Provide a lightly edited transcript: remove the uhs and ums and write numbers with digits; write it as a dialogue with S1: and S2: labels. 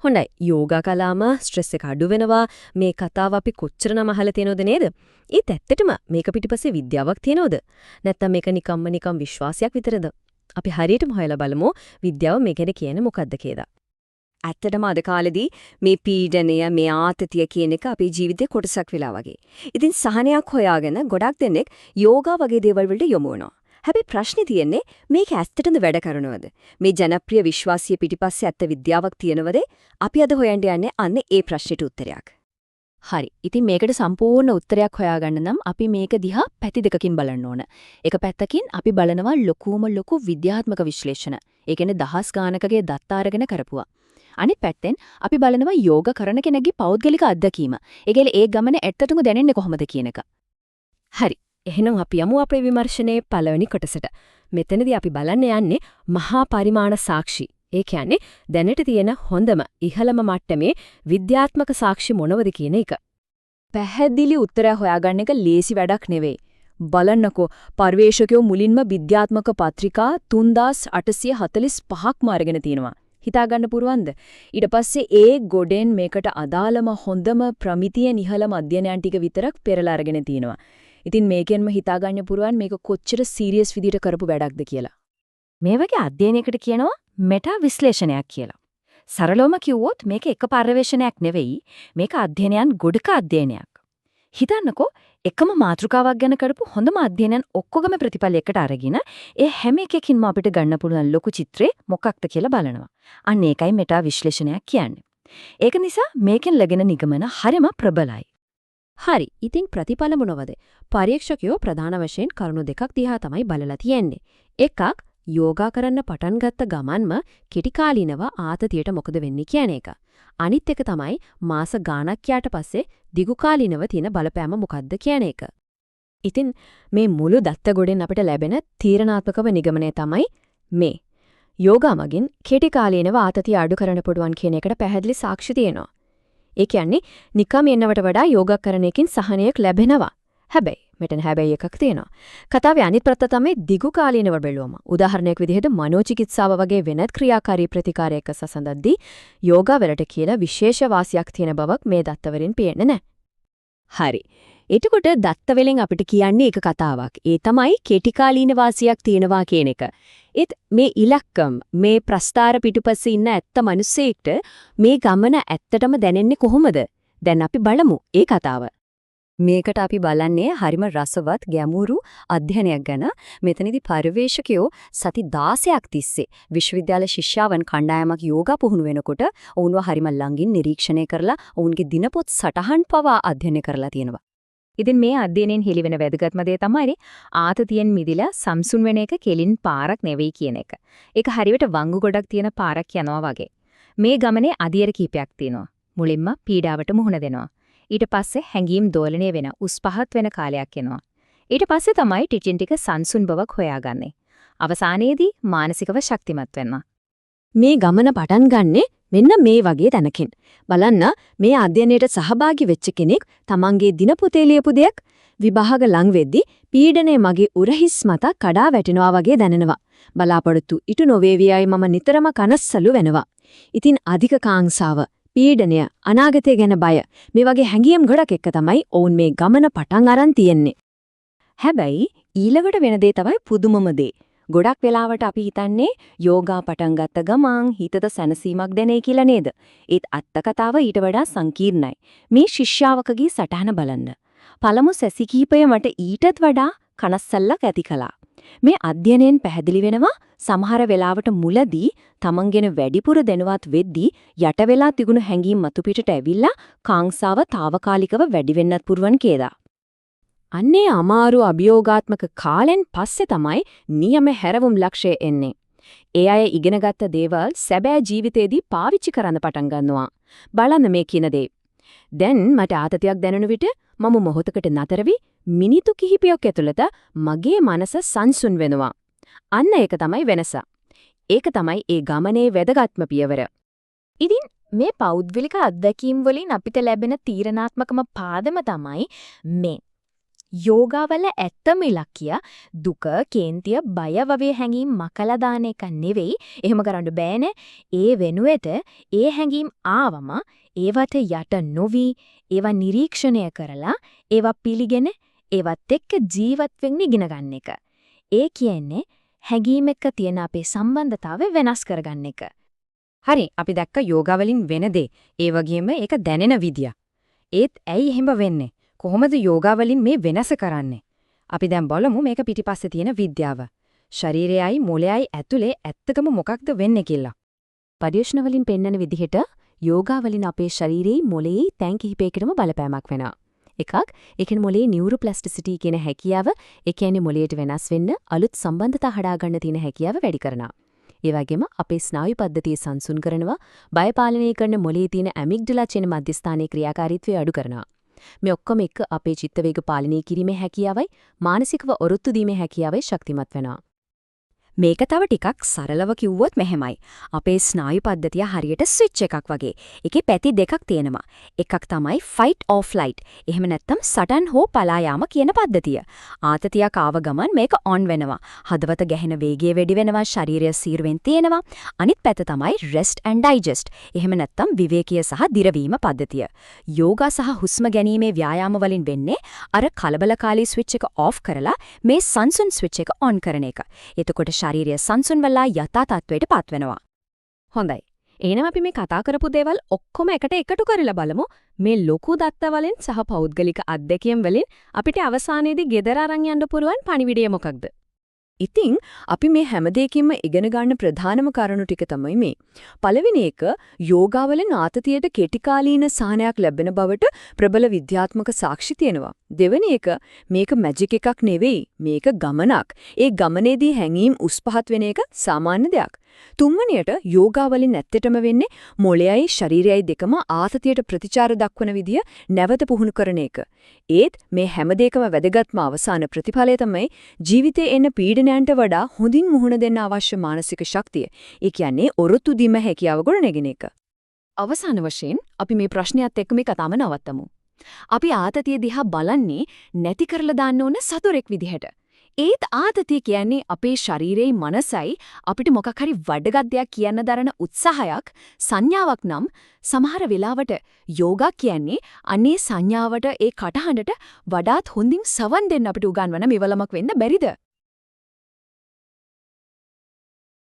S1: හොඳයි. යෝගා කළාම ස්ට්‍රෙස් එක අඩු වෙනවා. මේ කතාව අපි කොච්චරනම් අහලා තියෙනවද නේද? ඒත් ඇත්තටම මේක පිටිපස්සේ විද්‍යාවක් තියෙනවද? නැත්නම් මේක නිකම් විශ්වාසයක් විතරද? අපි හරියටම හොයලා බලමු විද්‍යාව මේ ගැන කියන්නේ මොකක්ද කියලා.
S2: ඇත්තටම අද කාලෙදී මේ පීඩනය, මේ ආතතිය කියන එක අපේ ජීවිතේ කොටසක් වෙලා වගේ. ඉතින් සහනයක් හොයාගෙන ගොඩක් දෙනෙක් යෝගා වගේ දේවල් වලට යොමු වෙනවා. හැබැයි ප්‍රශ්නේ තියෙන්නේ මේක ඇත්තටද වැඩ කරනවද? මේ ජනප්‍රිය විශ්වාසීය පිටිපස්සේ ඇත්ත විද්‍යාවක් තියෙනවද? අපි අද හොයන්න යන්නේ අන්න ඒ ප්‍රශ්නෙට උත්තරයක්.
S3: හරි. ඉතින් මේකට සම්පූර්ණ උත්තරයක් හොයාගන්න නම් අපි මේක දිහා පැති දෙකකින් බලන්න ඕන. එක පැත්තකින් අපි බලනවා ලොකු විද්‍යාත්මක විශ්ලේෂණ. ඒ කියන්නේ දහස් ගානකගේ දත්ත අරගෙන කරපුවා. අනිත් පැත්තෙන් අපි බලනවා යෝග කරන කෙනෙක්ගේ පෞද්ගලික අත්දැකීම. ඒකල ඒ ගමන ඇත්තටම දැනෙන්නේ කොහොමද කියන එක.
S1: හරි. එහෙනම් අපි යමු අපේ විමර්ශනයේ පළවෙනි කොටසට. මෙතනදී අපි බලන්න යන්නේ මහා පරිමාණ සාක්ෂි. ඒ කියන්නේ දැනට තියෙන හොඳම ඉහළම මට්ටමේ විද්‍යාත්මක සාක්ෂි මොනවද කියන එක.
S3: පැහැදිලි උත්තරය හොයාගන්න එක ලේසි වැඩක් නෙවෙයි. බලන්නකෝ පර්යේෂකයෝ මුලින්ම විද්‍යාත්මක පත්‍රිකා 3845ක්ම අරගෙන තිනවා. හිතා ගන්න පුරුවන්ද? ඊට පස්සේ ඒ ගොඩෙන් මේකට අදාළම හොඳම ප්‍රමිතිය නිහලම අධ්‍යයනයන් ටික විතරක් පෙරලා අරගෙන තිනවා. ඉතින් මේකෙන්ම හිතා ගන්න පුරුවන් මේක කොච්චර සීරියස් විදිහට කරපු වැඩක්ද කියලා.
S2: මේ වගේ අධ්‍යයනයකට කියනවා මෙටා විශ්ලේෂණයක් කියලා. සරලවම කිව්වොත් මේක එක පර්යවේෂණයක් නෙවෙයි, මේක අධ්‍යයනයන් ගොඩක අධ්‍යයනයක්. හිතන්නකෝ එකම මාතෘකාවක් ගැන කරපු හොඳම අධ්‍යයනයන් ඔක්කොගම ප්‍රතිඵල එකට අරගෙන ඒ හැම එකකින්ම අපිට ගන්න පුළුවන් ලොකු චිත්‍රේ මොකක්ද කියලා බලනවා. අන්න ඒකයි මෙටා විශ්ලේෂණයක් කියන්නේ. ඒක නිසා මේකෙන් ලැබෙන නිගමන හරිම ප්‍රබලයි.
S1: හරි. ඉතින් ප්‍රතිඵල මොනවද? පරීක්ෂකයෝ ප්‍රධාන වශයෙන් කරුණු දෙකක් දිහා තමයි බලලා තියෙන්නේ. එකක් යෝගා කරන්න පටන් ගත්ත ගමන්ම කෙටි කාලිනව ආතතියට මොකද වෙන්නේ කියන එක. අනිත් එක තමයි මාස ගාණක් යාට පස්සේ දිගු කාලිනව තියෙන බලපෑම මොකද්ද කියන එක. ඉතින් මේ මුළු දත්ත ගොඩෙන් අපිට ලැබෙන තීරණාත්මකව නිගමනය තමයි මේ. යෝගා මගින් කෙටි කාලිනව ආතතිය අඩු කරන්න පුළුවන් කියන එකට පැහැදිලි සාක්ෂි තියෙනවා. ඒ කියන්නේ නිකම් එන්නවට වඩා යෝගා කරන එකකින් සහනයක් ලැබෙනවා. හැබැයි මෙතන හැබැයි එකක් තියෙනවා. කතාවේ අනිත් පැත්ත තමයි දිගු කාලීනව බැලුවම. උදාහරණයක් විදිහට මනෝචිකිත්සාව වගේ වෙනත් ක්‍රියාකාරී ප්‍රතිකාරයක සසඳද්දී යෝගා වලට කියලා විශේෂ වාසියක් තියෙන බවක් මේ දත්තවලින් පේන්නේ නැහැ.
S2: හරි. එතකොට දත්තවලින් අපිට කියන්නේ එක කතාවක්. ඒ තමයි කෙටි කාලීන වාසියක් තියෙනවා කියන එක. ඒත් මේ ඉලක්කම් මේ ප්‍රස්තාර පිටුපස්සේ ඉන්න ඇත්ත මිනිස්සෙක්ට මේ ගමන ඇත්තටම දැනෙන්නේ කොහොමද? දැන් අපි බලමු ඒ කතාව. මේකට අපි බලන්නේ හරිම රසවත් ගැඹුරු අධ්‍යයනයක් ගැන. මෙතනදී පර්යවේෂකයෝ සති 16ක් තිස්සේ විශ්වවිද්‍යාල ශිෂ්‍යාවන් කණ්ඩායමක් යෝගා පුහුණු වෙනකොට ඔවුන්ව හරිම ළඟින් නිරීක්ෂණය කරලා ඔවුන්ගේ දිනපොත් සටහන් පවා අධ්‍යයනය කරලා තියෙනවා. ඉතින් මේ අධ්‍යයනයෙන් හෙළිවෙන වැදගත්ම දේ තමයි ආතතියෙන් මිදිලා සම්සුන් වෙන එක කෙලින් පාරක් නෙවෙයි කියන එක. ඒක හරියට වංගු ගොඩක් තියෙන පාරක් යනවා වගේ. මේ ගමනේ අදියර කීපයක් තියෙනවා. මුලින්ම පීඩාවට මුහුණ දෙනවා. ඊට පස්සේ හැඟීම් දෝලණය වෙන උස් පහත් වෙන කාලයක් එනවා. ඊට පස්සේ තමයි ටිකින් ටික සංසුන් බවක් හොයාගන්නේ. අවසානයේදී මානසිකව ශක්තිමත් වෙනවා.
S1: මේ ගමන පටන් ගන්නෙ මෙන්න මේ වගේ තැනකින්. බලන්න මේ අධ්‍යයනයට සහභාගී වෙච්ච කෙනෙක් තමන්ගේ දිනපොතේ ලියපු දෙයක් විභාග ලඟ වෙද්දී පීඩනයේ මගේ උරහිස් මත කඩා වැටෙනවා වගේ දැනෙනවා. බලාපොරොත්තු ඉටු නොවේවියයි මම නිතරම කනස්සලු වෙනවා. ඉතින් අධික කාංසාව පීඩනය, අනාගතය ගැන බය මේ වගේ හැඟීම් ගොඩක් එක්ක තමයි ඔවුන් මේ ගමන පටන් අරන් තියෙන්නේ.
S2: හැබැයි ඊළඟට වෙන දේ තමයි පුදුමම දේ. ගොඩක් වෙලාවට අපි හිතන්නේ යෝගා පටන් ගත්ත ගමන් හිතට සැනසීමක් දැනේ කියලා නේද? ඒත් අත්ත කතාව ඊට වඩා සංකීර්ණයි. මේ ශිෂ්‍යාවකගේ සටහන බලන්න. පළමු සැසි කිහිපය මට ඊටත් වඩා කනස්සල්ලක් ඇති කළා. මේ අධ්‍යයනයෙන් පැහැදිලි වෙනවා සමහර වෙලාවට මුලදී තමන්ගෙන වැඩිපුර දැනුවත් වෙද්දී යට වෙලා තිබුණු හැඟීම් මතු පිටට ඇවිල්ලා කාංසාව తాවකාලිකව වැඩි වෙන්නත් පුරුවන් කියලා.
S1: අන්නේ අමාරු අභියෝගාත්මක කාලෙන් පස්සේ තමයි නියම හැරවුම් ලක්ෂය එන්නේ. ඒ අය ඉගෙනගත්ත දේවල් සැබෑ ජීවිතේදී පාවිච්චි කරන්න පටන් ගන්නවා. බලන්න මේ කියන දේ. දැන් මට ආතතියක් දැනෙන විට මම මොහොතකට නතර වී මිනිත්තු කිහිපයක් ඇතුළත මගේ මනස සංසුන් වෙනවා. අන්න ඒක තමයි වෙනස. ඒක තමයි ඒ ගමනේ වැදගත්ම පියවර.
S3: ඉතින් මේ පෞද්ගලික අත්දැකීම් වලින් අපිට ලැබෙන තීරණාත්මකම පාදම තමයි මේ
S4: යෝගාවල ඇත්තම ඉලක්කය දුක, කේන්තිය, බය වගේ හැඟීම් මකලා දාන එක නෙවෙයි. එහෙම කරන්න බෑනේ. ඒ වෙනුවට ඒ හැඟීම් ආවම ඒවට යට නොවි, ඒවා නිරීක්ෂණය කරලා, ඒවා පිළිගෙන ඒවත් එක්ක ජීවත් වෙන්න ඉගෙන ගන්න එක. ඒ කියන්නේ හැඟීම් එක්ක තියෙන අපේ සම්බන්ධතාවය වෙනස් කරගන්න එක.
S1: හරි, අපි දැක්ක යෝගාවලින් වෙන දේ. ඒ වගේම ඒක දැනෙන විදිය. ඒත් ඇයි එහෙම වෙන්නේ? කොහොමද යෝගාවලින් මේ වෙනස කරන්නේ? අපි දැන් බලමු මේක පිටිපස්සේ තියෙන විද්‍යාව. ශරීරයයි මොළයයි ඇතුලේ ඇත්තකම මොකක්ද වෙන්නේ කියලා.
S3: පර්යේෂණ වලින් පෙන්වන විදිහට යෝගාවලින් අපේ ශරීරයේ මොළයේ තැන් කිහිපයකටම බලපෑමක් වෙනවා. එකක්, ඒකෙන් මොළයේ නියුරෝප්ලාස්ටිසිටි කියන හැකියාව, ඒ කියන්නේ මොළයට වෙනස් වෙන්න, අලුත් සම්බන්ධතා හදාගන්න තියෙන හැකියාව වැඩි කරනවා. ඒ වගේම අපේ ස්නායු පද්ධතිය සංසුන් කරනවා, බය පාලනය කරන මොළයේ තියෙන ඇමිග්ඩලා කියන මධ්‍යස්ථානයේ ක්‍රියාකාරීත්වය අඩු කරනවා. මේ ඔක්කොම එක්ක අපේ චිත්ත වේග පාලනය කිරීමේ හැකියාවයි මානසිකව ඔරොත්තු දීමේ හැකියාවයි ශක්තිමත් වෙනවා.
S2: මේක තව ටිකක් සරලව කිව්වොත් මෙහෙමයි. අපේ ස්නායු පද්ධතිය හරියට ස්විච් එකක් වගේ. ඒකේ පැති දෙකක් තියෙනවා. එකක් තමයි fight or flight. එහෙම නැත්නම් සටන් හෝ පලා යාම කියන පද්ධතිය. ආතතියක් ආව ගමන් මේක on වෙනවා. හදවත ගැහෙන වේගය වැඩි වෙනවා, ශරීරය සීරුවෙන් තියෙනවා. අනිත් පැත්ත තමයි rest and digest. එහෙම නැත්නම් විවේකීය සහ දිරවීම පද්ධතිය. යෝගා සහ හුස්ම ගැනීමේ ව්‍යායාම වලින් වෙන්නේ අර කලබලකාරී ස්විච් එක off කරලා මේ සංසුන් ස්විච් එක on කරන එක. එතකොට ශරීරය සංසුන් වෙලා යථා තත්වයට පත් වෙනවා.
S1: හොඳයි. එහෙනම් අපි මේ කතා කරපු දේවල් ඔක්කොම එකට එකතු කරලා බලමු. මේ ලොකු දත්ත වලින් සහ පෞද්ගලික අත්දැකීම් වලින් අපිට අවසානයේදී ගෙදර අරන් යන්න පුරුවන් පණිවිඩය මොකක්ද?
S2: ඉතින් අපි මේ හැම දෙයකින්ම ඉගෙන ගන්න ප්‍රධානම කරුණු ටික තමයි මේ. පළවෙනි එක යෝගාවලින් ආතතියට කෙටිකාලීන සහනයක් ලැබෙන බවට ප්‍රබල විද්‍යාත්මක සාක්ෂි තියෙනවා. දෙවෙනි එක මේක මැජික් එකක් නෙවෙයි, මේක ගමනක්. ඒ ගමනේදී හැංගීම් උස් පහත් වෙන එක සාමාන්‍ය දෙයක්. තුන්වෙනියට යෝගාවලින් ඇත්තටම වෙන්නේ මොළයයි ශරීරයයි දෙකම ආතතියට ප්‍රතිචාර දක්වන විදිය නැවත පුහුණු කරන එක. ඒත් මේ හැම දෙයකම වැදගත්ම අවසාන ප්‍රතිඵලය තමයි ජීවිතේ එන පීඩනයන්ට වඩා හොඳින් මුහුණ දෙන්න අවශ්‍ය මානසික ශක්තිය. ඒ කියන්නේ ඔරොත්තු දීම හැකියාව ගොඩනැගෙන එක.
S3: අවසාන වශයෙන් අපි මේ ප්‍රශ්නයත් එක්ක මේ කතාව නවත්තමු. අපි ආතතිය දිහා බලන්නේ නැති කරලා දාන්න ඕන සතුරෙක් විදිහට. ඒත් ආතතිය කියන්නේ අපේ ශරීරයේ මනසයි අපිට මොකක් හරි වඩගත් දෙයක් කියන්න දරන උත්සාහයක්, සංඥාවක් නම් සමහර වෙලාවට යෝගා කියන්නේ අනේ සංඥාවට, ඒ කටහඬට වඩාත් හොඳින් සවන් දෙන්න අපිට උගන්වන මෙවලමක් වෙන්න බැරිද?